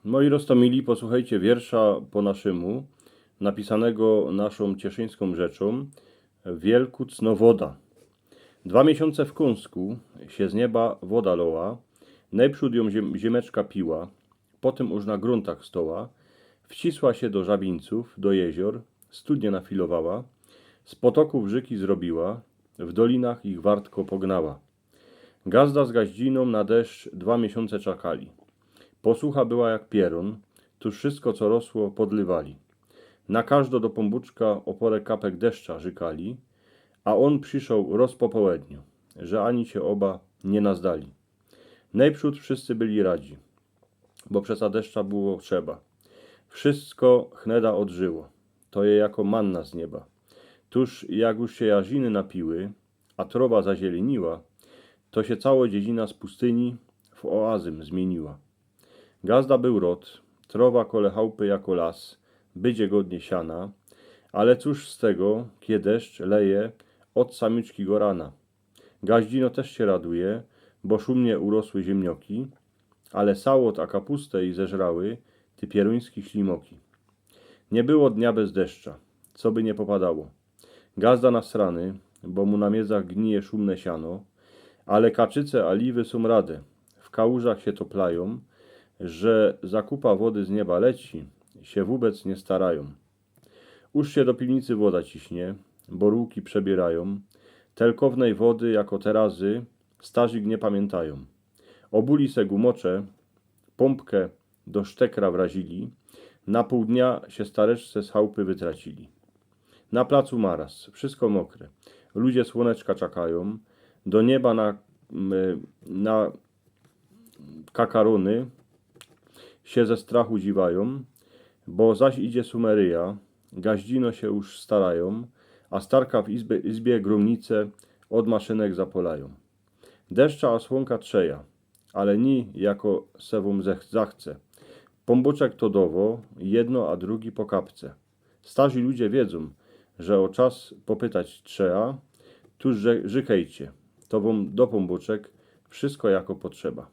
Moi roztomili, posłuchajcie wiersza po naszemu, napisanego naszą cieszyńską rzeczą, Wielku cno woda. 2 miesiące w Kąsku się z nieba woda loła, najprzód ją ziemeczka piła, potem już na gruntach stoła, wcisła się do żabińców, do jezior, studnie nafilowała, z potoków rzeki zrobiła, w dolinach ich wartko pognała. Gazda z gaździną na deszcz 2 miesiące czekali. Posłucha była jak pierun, tuż wszystko co rosło podlewali. Na każdo do pombuczka o porę kapek deszcza żykali, a on przyszł roz po połedniu, że ani się oba nie nazdali. Najprzód wszyscy byli radzi, bo przesa deszcza było trzeba. Wszystko chneda odżyło, to je jako manna z nieba. Tuż jak już się jarziny napiły, a trowa zazieleniła, to się cała dziedzina z pustyni w oazym zmieniła. Gazda był rod, trowa kole chałupy jako las, bydzie godnie siana, ale cóż z tego, kie deszcz leje od samiczkiego rana. Gaździno też się raduje, bo szumnie urosły ziemnioki, ale sałot a kapustę i zeżrały ty pieruński ślimoki. Nie było dnia bez deszcza, co by nie popadało. Gazda nasrany, bo mu na miedzach gnije szumne siano, ale kaczyce a liwy są rade, w kałużach się toplają, że zakupa wody z nieba leci, się wobec nie starają. Już się do piwnicy woda ciśnie, borówki przebierają, telkownej wody jako terazy starzyk nie pamiętają. Obuli se gumocze, pompkę do sztekra wrazili, na pół dnia się stareczce z chałupy wytracili. Na placu maraz, wszystko mokre, ludzie słoneczka czekają, do nieba na kakaruny się ze strachu dziwają, bo zaś idzie Sumeryja, gaździno się już starają, a starka w izbie grumnice od maszynek zapolają. Deszcza a słonka trzeja, ale ni jako sewum zachce. Pombuczek to dowo, jedno a drugi po kapce. Starzy ludzie wiedzą, że o czas popytać trzeba, tuż żykejcie, to wam do pombuczek wszystko jako potrzeba.